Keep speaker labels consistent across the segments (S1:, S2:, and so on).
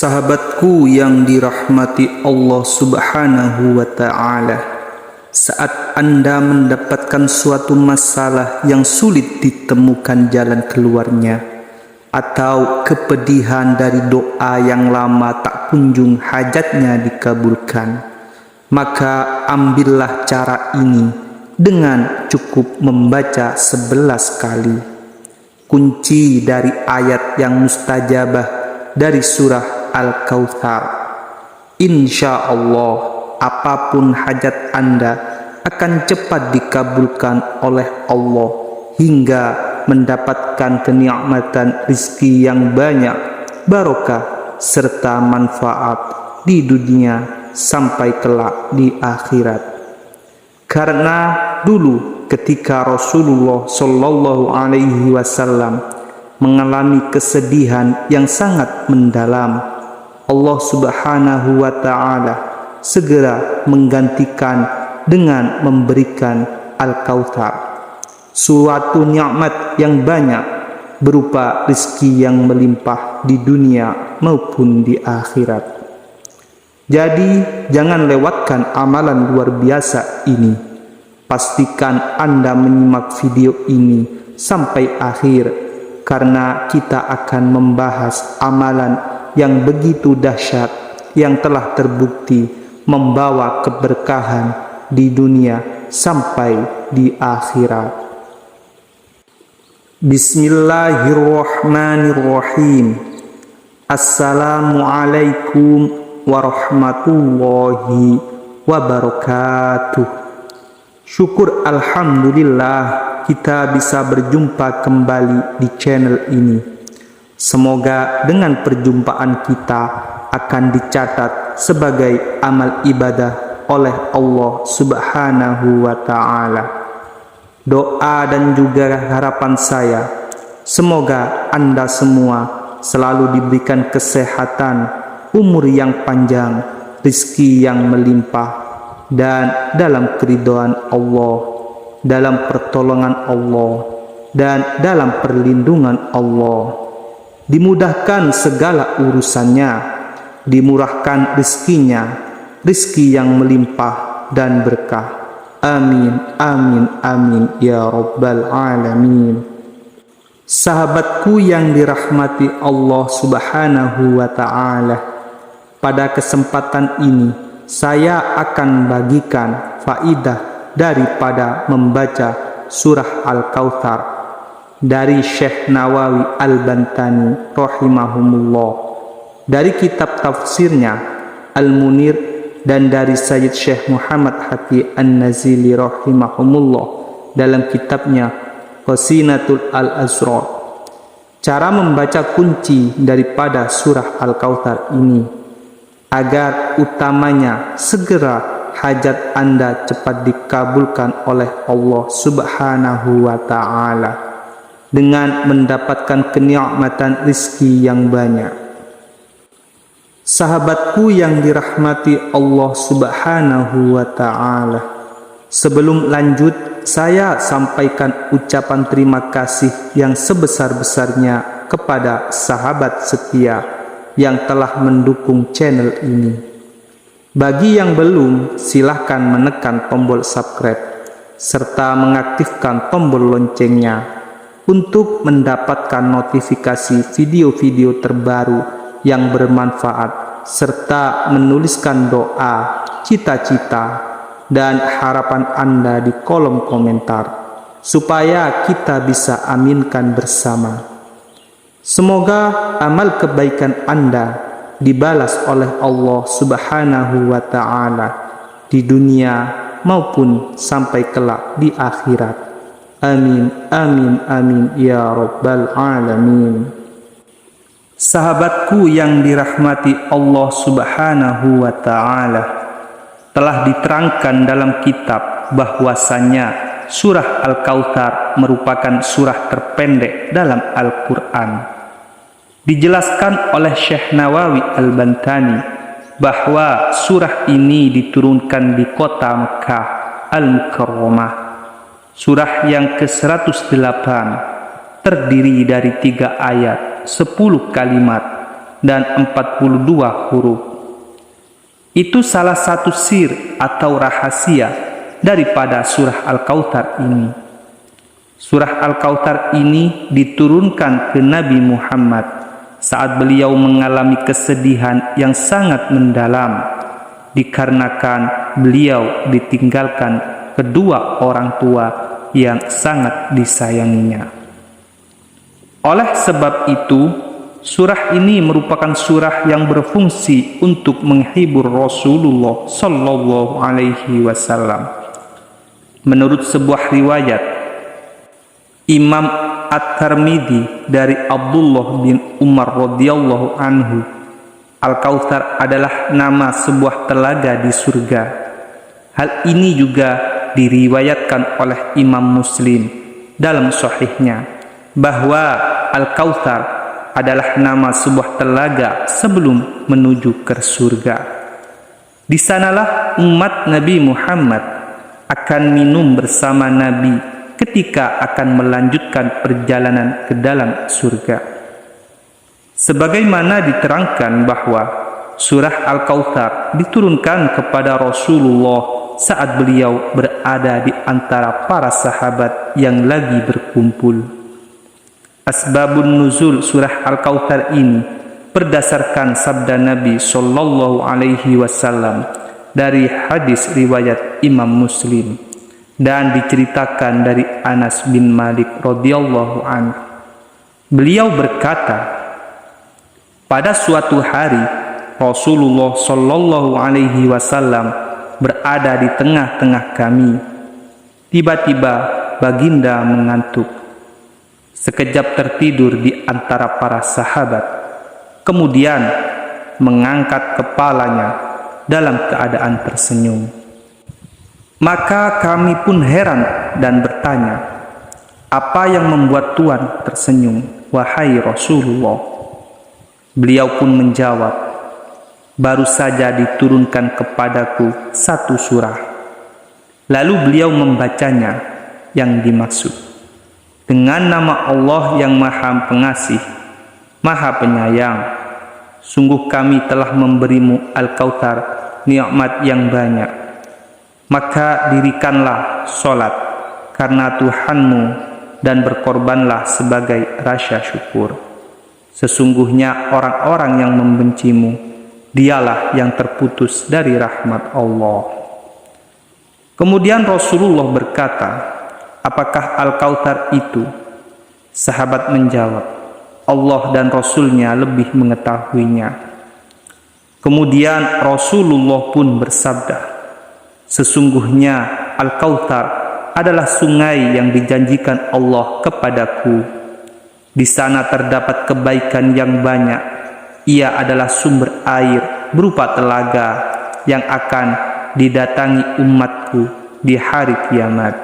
S1: Sahabatku yang dirahmati Allah Subhanahu wa Ta'ala, saat Anda mendapatkan suatu masalah yang sulit ditemukan jalan keluarnya, atau kepedihan dari doa yang lama tak kunjung hajatnya dikabulkan, maka ambillah cara ini dengan cukup membaca 11 kali. Kunci dari ayat yang mustajabah dari surah Al-Kautsar. Insya Allah, apapun hajat Anda akan cepat dikabulkan oleh Allah hingga mendapatkan kenikmatan rizki yang banyak, barokah serta manfaat di dunia sampai kelak di akhirat. Karena dulu ketika Rasulullah Shallallahu Alaihi Wasallam mengalami kesedihan yang sangat mendalam, Allah Subhanahu wa Ta'ala segera menggantikan dengan memberikan Al-Kautsar, suatu nikmat yang banyak berupa rizki yang melimpah di dunia maupun di akhirat. Jadi jangan lewatkan amalan luar biasa ini. Pastikan Anda menyimak video ini sampai akhir, karena kita akan membahas amalan yang begitu dahsyat yang telah terbukti membawa keberkahan di dunia sampai di akhirat. Bismillahirrahmanirrahim. Assalamualaikum warahmatullahi wabarakatuh. Syukur alhamdulillah kita bisa berjumpa kembali di channel ini. Semoga dengan perjumpaan kita akan dicatat sebagai amal ibadah oleh Allah Subhanahu wa Ta'ala. Doa dan juga harapan saya, semoga Anda semua selalu diberikan kesehatan, umur yang panjang, rizki yang melimpah, dan dalam keridhaan Allah, dalam pertolongan Allah, dan dalam perlindungan Allah. Dimudahkan segala urusannya, dimurahkan rizkinya, rizki yang melimpah dan berkah. Amin, amin, amin, ya Rabbal Alamin. Sahabatku yang dirahmati Allah Subhanahu wa Ta'ala, pada kesempatan ini saya akan bagikan faidah daripada membaca surah Al-Kautsar dari Syekh Nawawi Al-Bantani rahimahumullah, dari kitab tafsirnya Al-Munir, dan dari Sayyid Syekh Muhammad Hati An-Nazili rahimahumullah dalam kitabnya Qasinatul Al-Asrar. Cara membaca kunci daripada surah Al-Kautsar ini agar utamanya segera hajat Anda cepat dikabulkan oleh Allah Subhanahu wa Ta'ala dengan mendapatkan kenikmatan rizki yang banyak. Sahabatku yang dirahmati Allah Subhanahu wa Ta'ala, sebelum lanjut saya sampaikan ucapan terima kasih yang sebesar-besarnya kepada sahabat setia yang telah mendukung channel ini. Bagi yang belum, silahkan menekan tombol subscribe serta mengaktifkan tombol loncengnya untuk mendapatkan notifikasi video-video terbaru yang bermanfaat, serta menuliskan doa, cita-cita, dan harapan Anda di kolom komentar supaya kita bisa aminkan bersama. Semoga amal kebaikan Anda dibalas oleh Allah Subhanahu wa Ta'ala di dunia maupun sampai kelak di akhirat. Amin, amin, amin, ya Rabbal Alamin. Sahabatku yang dirahmati Allah Subhanahu wa Ta'ala, telah diterangkan dalam kitab bahwasannya surah Al-Kautsar merupakan surah terpendek dalam Al-Quran. Dijelaskan oleh Syekh Nawawi Al-Bantani bahwa surah ini diturunkan di kota Mekah Al-Mukarramah. Surah yang ke-108 terdiri dari 3 ayat, 10 kalimat, dan 42 huruf. Itu salah satu sir atau rahasia daripada surah Al-Kautsar ini. Surah Al-Kautsar ini diturunkan ke Nabi Muhammad saat beliau mengalami kesedihan yang sangat mendalam dikarenakan beliau ditinggalkan kedua orang tua yang sangat disayanginya. Oleh sebab itu, surah ini merupakan surah yang berfungsi untuk menghibur Rasulullah Sallallahu Alaihi Wasallam. Menurut sebuah riwayat Imam At-Tirmidzi dari Abdullah bin Umar radhiyallahu anhu, Al-Kautsar adalah nama sebuah telaga di surga. Hal ini juga diriwayatkan oleh Imam Muslim dalam sahihnya bahwa Al-Kautsar adalah nama sebuah telaga sebelum menuju ke surga. Di sanalah umat Nabi Muhammad akan minum bersama Nabi ketika akan melanjutkan perjalanan ke dalam surga. Sebagaimana diterangkan bahwa surah Al-Kautsar diturunkan kepada Rasulullah saat beliau berada di antara para sahabat yang lagi berkumpul. Asbabun nuzul surah Al-Kautsar ini berdasarkan sabda Nabi Sallallahu Alaihi Wasallam dari hadis riwayat Imam Muslim dan diceritakan dari Anas bin Malik radhiyallahu anhu. Beliau berkata, pada suatu hari Rasulullah Sallallahu Alaihi Wasallam berada di tengah-tengah kami. Tiba-tiba baginda mengantuk. Sekejap tertidur di antara para sahabat, kemudian mengangkat kepalanya dalam keadaan tersenyum. Maka kami pun heran dan bertanya, apa yang membuat Tuhan tersenyum, wahai Rasulullah? Beliau pun menjawab, baru saja diturunkan kepadaku satu surah. Lalu beliau membacanya yang dimaksud, dengan nama Allah yang Maha Pengasih, Maha Penyayang, sungguh kami telah memberimu Al-Kautsar nikmat yang banyak. Maka dirikanlah sholat karena Tuhanmu dan berkorbanlah sebagai rasa syukur. Sesungguhnya orang-orang yang membencimu, dialah yang terputus dari rahmat Allah. Kemudian Rasulullah berkata, apakah Al-Kautsar itu? Sahabat menjawab, Allah dan Rasulnya lebih mengetahuinya. Kemudian Rasulullah pun bersabda, sesungguhnya Al-Kautsar adalah sungai yang dijanjikan Allah kepadaku. Di sana terdapat kebaikan yang banyak. Ia adalah sumber air berupa telaga yang akan didatangi umatku di hari kiamat.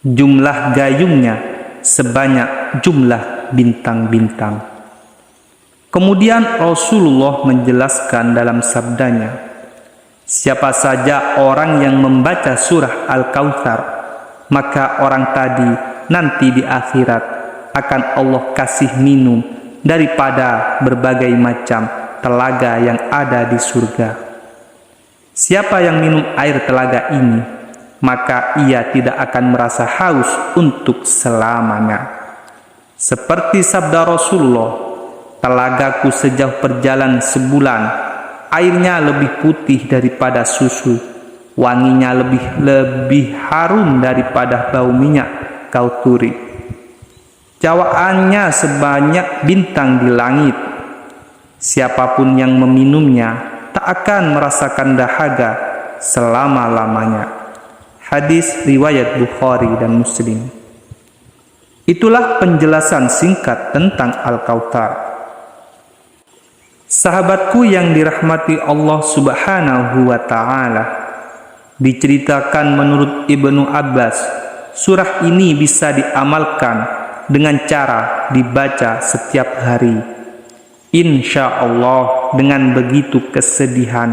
S1: Jumlah gayungnya sebanyak jumlah bintang-bintang. Kemudian Rasulullah menjelaskan dalam sabdanya, siapa saja orang yang membaca surah Al-Kautsar, maka orang tadi nanti di akhirat akan Allah kasih minum daripada berbagai macam telaga yang ada di surga. Siapa yang minum air telaga ini, maka ia tidak akan merasa haus untuk selamanya. Seperti sabda Rasulullah, telagaku sejauh perjalanan sebulan, airnya lebih putih daripada susu, wanginya lebih harum daripada bau minyak kauturi. Cawaannya sebanyak bintang di langit. Siapapun yang meminumnya tak akan merasakan dahaga selama-lamanya. Hadis riwayat Bukhari dan Muslim. Itulah penjelasan singkat tentang Al-Kautsar. Sahabatku yang dirahmati Allah Subhanahu wa Ta'ala, diceritakan menurut Ibnu Abbas, surah ini bisa diamalkan dengan cara dibaca setiap hari. Insya Allah dengan begitu kesedihan,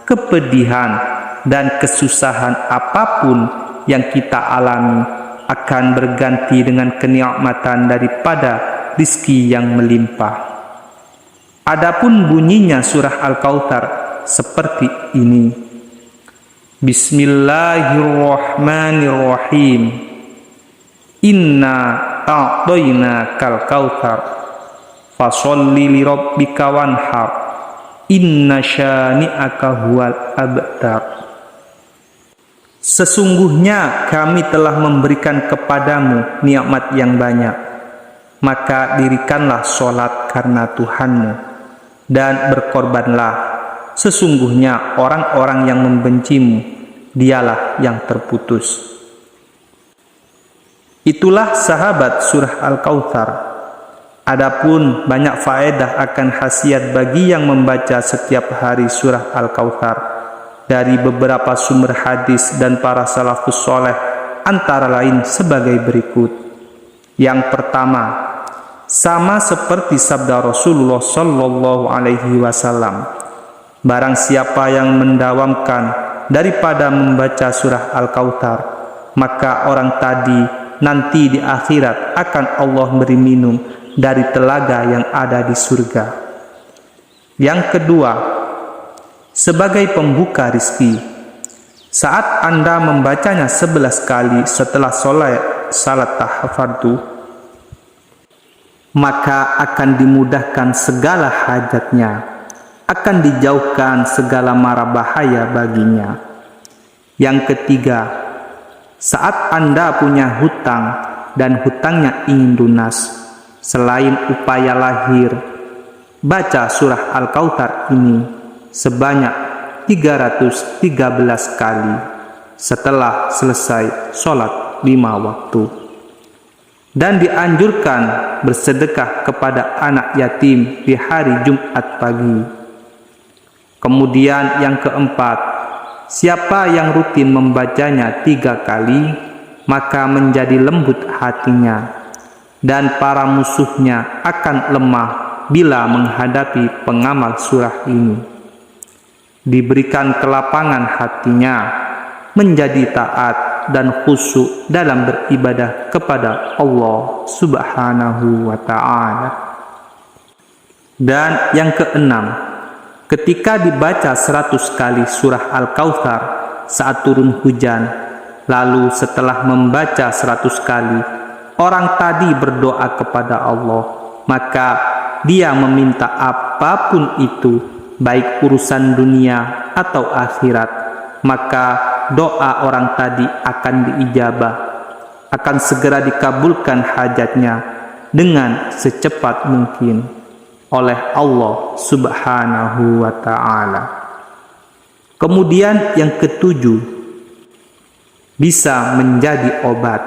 S1: kepedihan, dan kesusahan apapun yang kita alami akan berganti dengan kenikmatan daripada rizki yang melimpah. Adapun bunyinya surah Al-Kautsar seperti ini. Bismillahirrahmanirrahim. Inna a'tainakal kautsar fasholli lirabbika wanhar. Inna syani'aka huwal abtar. Sesungguhnya kami telah memberikan kepadamu nikmat yang banyak, maka dirikanlah sholat karena Tuhanmu, dan berkorbanlah. Sesungguhnya orang-orang yang membencimu, dialah yang terputus. Itulah sahabat surah Al-Kautsar. Adapun banyak faedah akan khasiat bagi yang membaca setiap hari surah Al-Kautsar dari beberapa sumber hadis dan para salafus soleh, antara lain sebagai berikut. Yang pertama, sama seperti sabda Rasulullah Shallallahu Alaihi Wasallam, barang siapa yang mendawamkan daripada membaca surah Al-Kautsar, maka orang tadi nanti di akhirat akan Allah beri minum dari telaga yang ada di surga. Yang kedua, sebagai pembuka rizki, saat Anda membacanya 11 kali setelah salat tahafadzu, maka akan dimudahkan segala hajatnya, akan dijauhkan segala mara bahaya baginya. Yang ketiga, saat Anda punya hutang dan hutangnya ingin lunas, selain upaya lahir, baca surah Al-Kautsar ini sebanyak 313 kali setelah selesai sholat 5 waktu. Dan dianjurkan bersedekah kepada anak yatim di hari Jumat pagi. Kemudian yang keempat, siapa yang rutin membacanya 3 kali, maka menjadi lembut hatinya, dan para musuhnya akan lemah bila menghadapi pengamal surah ini. Diberikan kelapangan hatinya, menjadi taat dan khusyuk dalam beribadah kepada Allah Subhanahu wa Ta'ala. Dan yang keenam, ketika dibaca 100 kali surah Al-Kautsar saat turun hujan, lalu setelah membaca 100 kali, orang tadi berdoa kepada Allah, maka dia meminta apapun itu, baik urusan dunia atau akhirat, maka doa orang tadi akan diijabah, akan segera dikabulkan hajatnya dengan secepat mungkin oleh Allah Subhanahu wa Ta'ala. Kemudian yang ketujuh, bisa menjadi obat,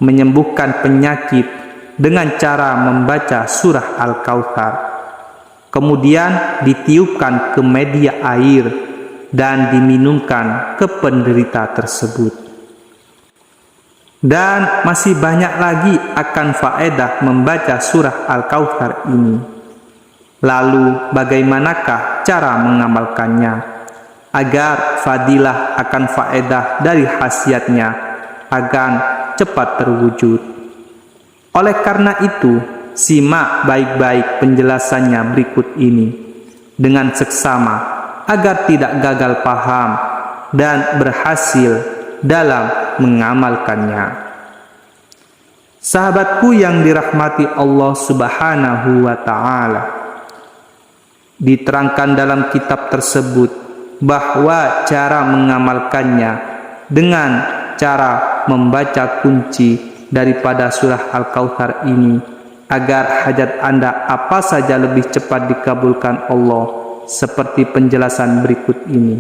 S1: menyembuhkan penyakit dengan cara membaca surah Al-Kautsar. Kemudian ditiupkan ke media air dan diminumkan ke penderita tersebut. Dan masih banyak lagi akan faedah membaca surah Al-Kautsar ini. Lalu bagaimanakah cara mengamalkannya agar fadilah akan faedah dari khasiatnya agar cepat terwujud? Oleh karena itu, simak baik-baik penjelasannya berikut ini dengan seksama agar tidak gagal paham dan berhasil dalam mengamalkannya. Sahabatku yang dirahmati Allah Subhanahu wa Ta'ala, diterangkan dalam kitab tersebut bahwa cara mengamalkannya dengan cara membaca kunci daripada surah Al-Kautsar ini, agar hajat Anda apa saja lebih cepat dikabulkan Allah, seperti penjelasan berikut ini.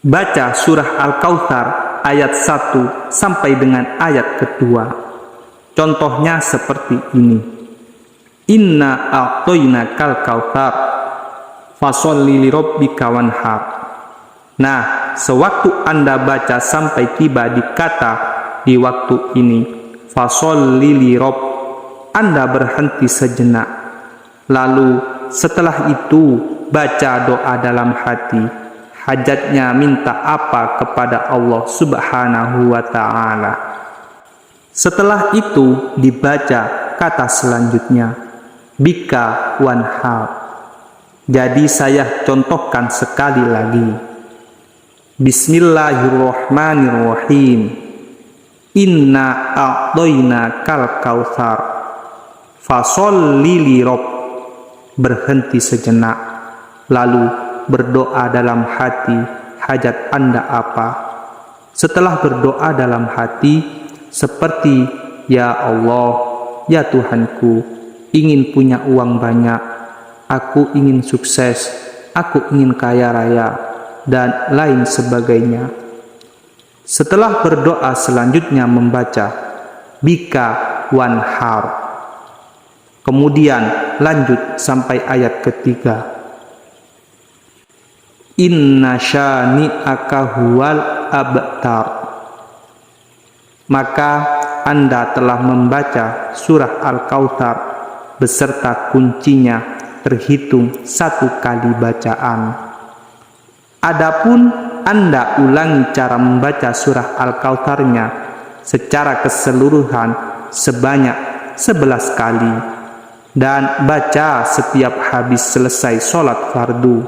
S1: Baca surah Al-Kautsar ayat 1 sampai dengan ayat kedua. Contohnya seperti ini. Inna a'tainakal kautsar fasholli lirabbika wanhar. Nah, sewaktu Anda baca sampai tiba di kata di waktu ini, fasholli lirabb, Anda berhenti sejenak. Lalu setelah itu baca doa dalam hati. Hajatnya minta apa kepada Allah Subhanahu wa Ta'ala. Setelah itu dibaca kata selanjutnya, bika wanhar. Jadi saya contohkan sekali lagi. Bismillahirrahmanirrahim. Inna a'toina kal kautsar. Fasholli li rabb. Berhenti sejenak, lalu berdoa dalam hati, hajat Anda apa? Setelah berdoa dalam hati, seperti, ya Allah, ya Tuhanku, ingin punya uang banyak, aku ingin sukses, aku ingin kaya raya, dan lain sebagainya. Setelah berdoa selanjutnya membaca bika wanhar. Kemudian lanjut sampai ayat ketiga. Inna syani'aka huwal abtar. Maka Anda telah membaca surah Al-Kautsar beserta kuncinya terhitung 1 kali bacaan. Adapun Anda ulangi cara membaca surah Al-Kautsarnya secara keseluruhan sebanyak 11 kali dan baca setiap habis selesai sholat fardu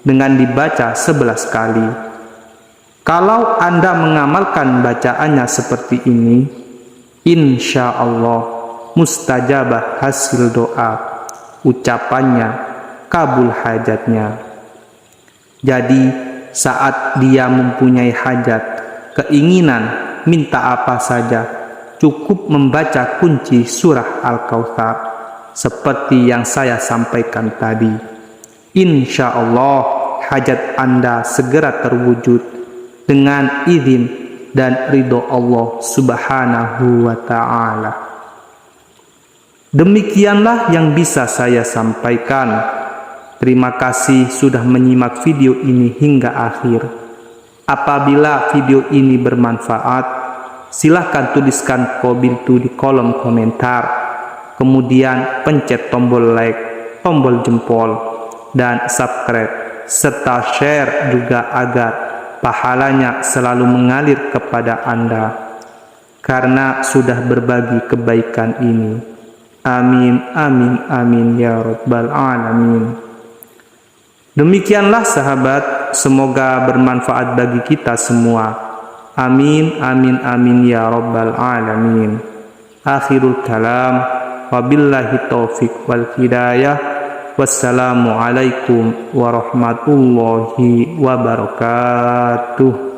S1: dengan dibaca 11 kali. Kalau Anda mengamalkan bacaannya seperti ini, insya Allah mustajabah hasil doa, ucapannya, kabul hajatnya. Jadi saat dia mempunyai hajat, keinginan, minta apa saja, cukup membaca kunci surah Al-Kautsar seperti yang saya sampaikan tadi. Insya Allah hajat Anda segera terwujud dengan izin dan ridho Allah Subhanahu wa Ta'ala. Demikianlah yang bisa saya sampaikan. Terima kasih sudah menyimak video ini hingga akhir. Apabila video ini bermanfaat, silahkan tuliskan komentar di kolom komentar. Kemudian pencet tombol like, tombol jempol, dan subscribe, serta share juga agar pahalanya selalu mengalir kepada Anda karena sudah berbagi kebaikan ini. Amin, amin, amin ya rabbal alamin. Demikianlah sahabat, semoga bermanfaat bagi kita semua. Amin, amin, amin ya rabbal alamin. Akhirul kalam, wabillahi taufiq wal hidayah. Wassalamualaikum warahmatullahi wabarakatuh.